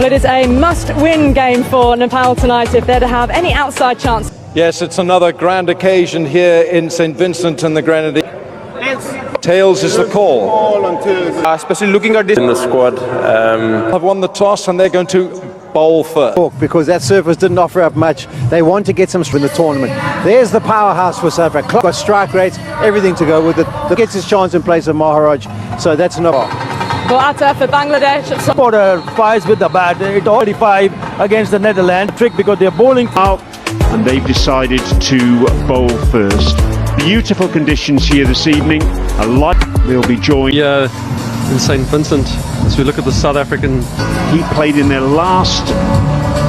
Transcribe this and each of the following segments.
It is a must-win game for Nepal tonight if they're to have any outside chance. Yes, it's another grand occasion here in St. Vincent and the Grenadines. Tails is the call. Especially looking at this in the squad. Have won the toss and they're going to bowl first. Because that surface didn't offer up much. They want to get some in the tournament. There's the powerhouse for South Africa. Got strike rates, everything to go with it. That gets his chance in place of Maharaj. So that's enough. Boata for Bangladesh. Supporter fires with the bat. It's 45 against the Netherlands. Trick because they're bowling out. And they've decided to bowl first. Beautiful conditions here this evening. A lot. They'll be joined in St. Vincent as we look at the South African. He played in their last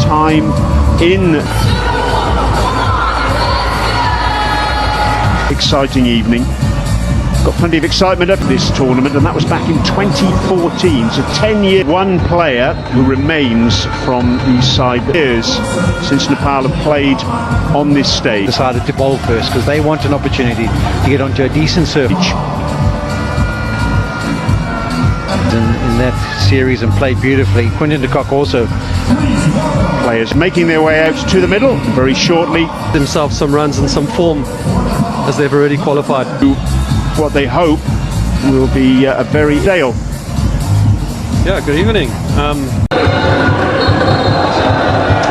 time in. Exciting evening. Got plenty of excitement at this tournament, and that was back in 2014. So 10 years. One player who remains from the side years since Nepal have played on this stage. Decided to bowl first because they want an opportunity to get onto a decent surface. In that series and played beautifully. Quinton de Kock also. Players making their way out to the middle very shortly. Themselves some runs and some form as they've already qualified. What they hope will be a very Dale. Yeah, good evening.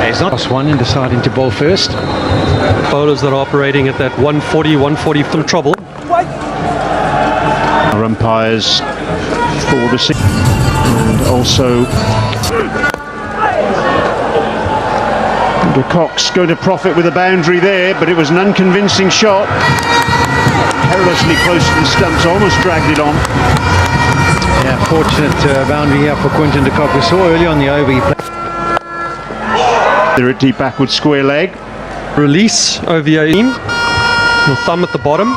He's not +1 and deciding to bowl first. Bowlers that are operating at that 140 from trouble. Our umpires for the and also de Kock's going to profit with a boundary there, but it was an unconvincing shot. Perilously close to the stumps, almost dragged it on. Yeah, fortunate boundary here for Quinton de Kock. We saw early on the over he played. They're at deep backward square leg. Release OVA. Your thumb at the bottom.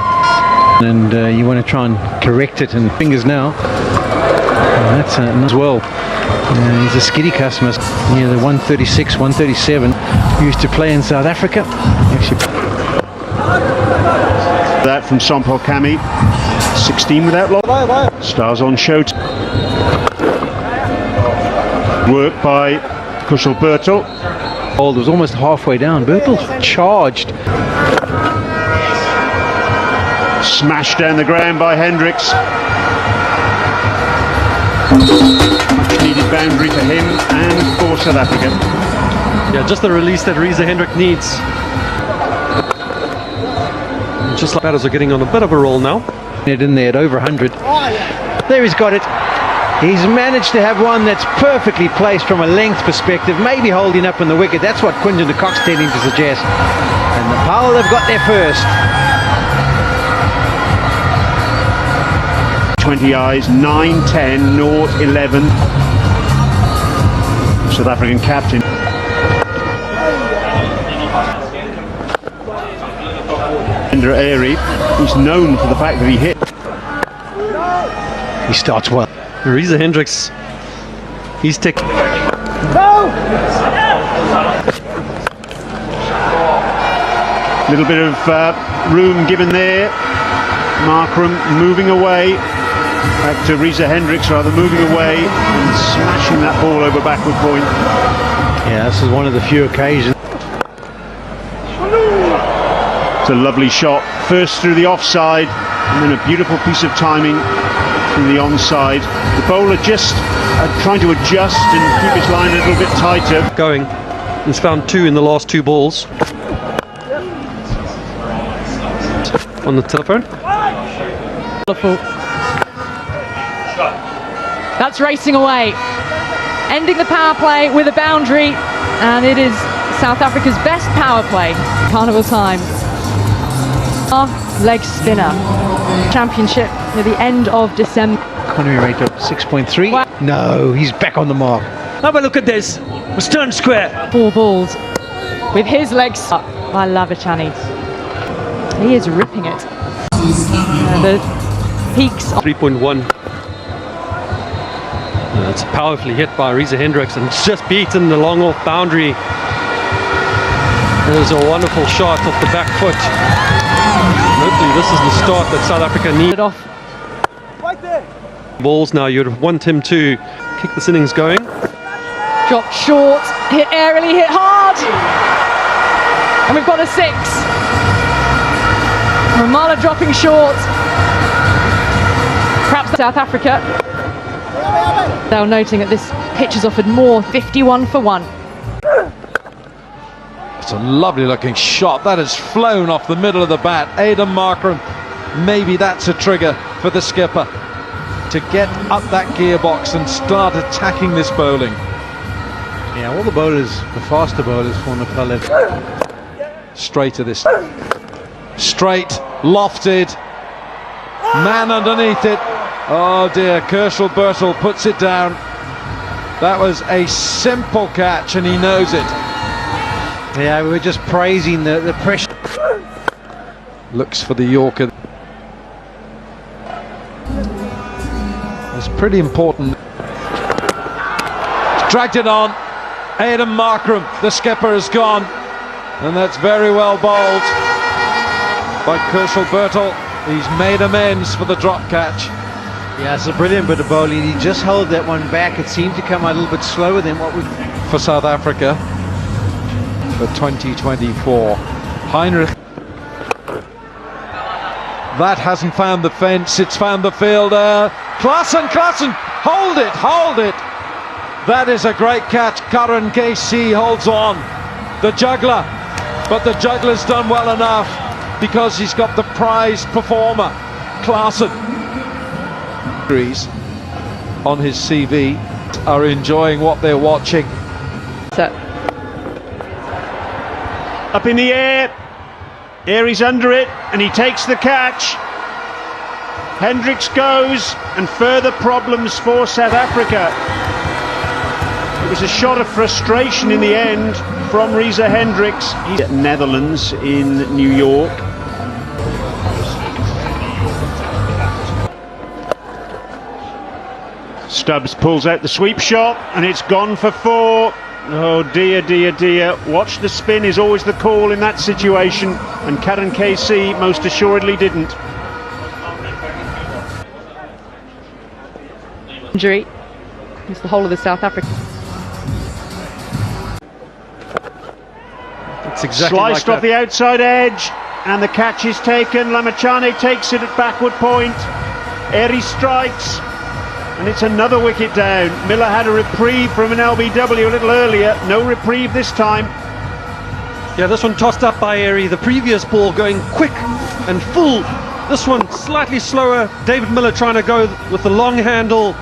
And you want to try and correct it, and fingers now. And that's as well. He's a skiddy customer. Yeah, the 136, 137 used to play in South Africa. Actually. That from Sompal Kami, 16 without loss. Stars on show. Work by Kushal Bertel. Old was almost halfway down. Bertel charged. Smashed down the ground by Hendricks. Much needed boundary for him and for South Africa. Yeah, just the release that Reza Hendrick needs. Just like batters are getting on a bit of a roll now. It in there at over 100. There he's got it. He's managed to have one that's perfectly placed from a length perspective, maybe holding up in the wicket. That's what Quinton de Kock's tending to suggest. And Nepal have got there first. 20 eyes, 9, 10, 0, 11. South African captain. Airy, he's known for the fact that he hit. He starts well. Reza Hendricks, he's taking. Little bit of room given there. Markram moving away. Back to Reza Hendricks, rather moving away and smashing that ball over backward point. Yeah, this is one of the few occasions. It's a lovely shot, first through the offside and then a beautiful piece of timing from the onside. The bowler just trying to adjust and keep his line a little bit tighter. Going, he's found 2 in the last 2 balls. On the telephone. That's racing away. Ending the power play with a boundary, and it is South Africa's best power play. Carnival time. Leg spinner. Championship near the end of December. Economy rate of 6.3. Wow. No, he's back on the mark. Have a look at this. It's turned square. 4 balls with his legs up by Lavachani. He is ripping it. The peaks. 3.1. It's powerfully hit by Reza Hendricks and just beaten the long off boundary. There's a wonderful shot off the back foot. Hopefully this is the start that South Africa needed. Off. Balls now, you'd want him to kick this innings going. Dropped short, hit aerially, hit hard. And we've got a 6. Ramallah dropping short. Perhaps South Africa. They're noting that this pitch has offered more, 51 for 1. It's a lovely looking shot. That has flown off the middle of the bat. Aidan Markram, maybe that's a trigger for the skipper to get up that gearbox and start attacking this bowling. Yeah, all the bowlers, the faster bowlers for Nepal have... Straight to this. Straight, lofted. Man underneath it. Oh dear, Kershal Bertel puts it down. That was a simple catch and he knows it. Yeah, we were just praising the pressure. Looks for the Yorker. It's pretty important. Dragged it on. Aidan Markram, the skipper, has gone. And that's very well bowled by Kershal Bertel. He's made amends for the drop catch. Yeah, it's a brilliant bit of bowling. He just held that one back. It seemed to come a little bit slower than what we... For South Africa for 2024. Heinrich. That hasn't found the fence, it's found the fielder. Klaassen, hold it! That is a great catch. Karan KC holds on. The juggler, but the juggler's done well enough because he's got the prized performer, Klaassen. On his CV are enjoying what they're watching. So, Up in the air, Airy's under it, and he takes the catch. Hendricks goes, and further problems for South Africa. It was a shot of frustration in the end from Reza Hendricks. He's at Netherlands in New York. Stubbs pulls out the sweep shot, and it's gone for 4. Oh dear, dear, dear. Watch the spin is always the call in that situation, and Karan KC most assuredly didn't. injury. It's the whole of the South African. It's exactly Sliced like off the outside edge, and the catch is taken. Lamachane takes it at backward point. Airy strikes, and it's another wicket down. Miller had a reprieve from an LBW a little earlier. No reprieve this time. Yeah, this one tossed up by Airy. The previous ball going quick and full. This one slightly slower. David Miller trying to go with the long handle,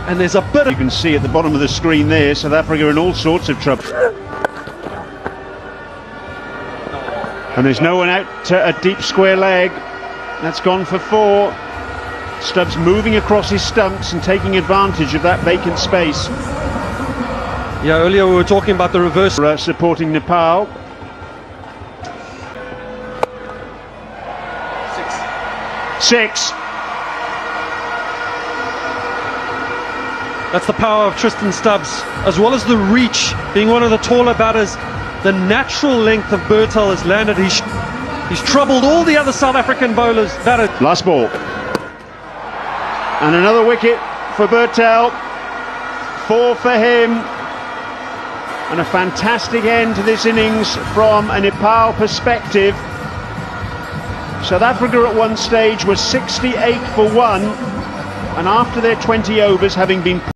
and there's a bit of... You can see at the bottom of the screen there, South Africa in all sorts of trouble. And there's no one out to a deep square leg. That's gone for 4. Stubbs moving across his stumps and taking advantage of that vacant space. Yeah, earlier we were talking about the reverse. Supporting Nepal. 6. That's the power of Tristan Stubbs, as well as the reach, being one of the taller batters. The natural length of Bertel has landed. He's troubled all the other South African bowlers. Last ball. And another wicket for Bertel. 4 for him. And a fantastic end to this innings from a Nepal perspective. South Africa at one stage was 68 for 1, and after their 20 overs having been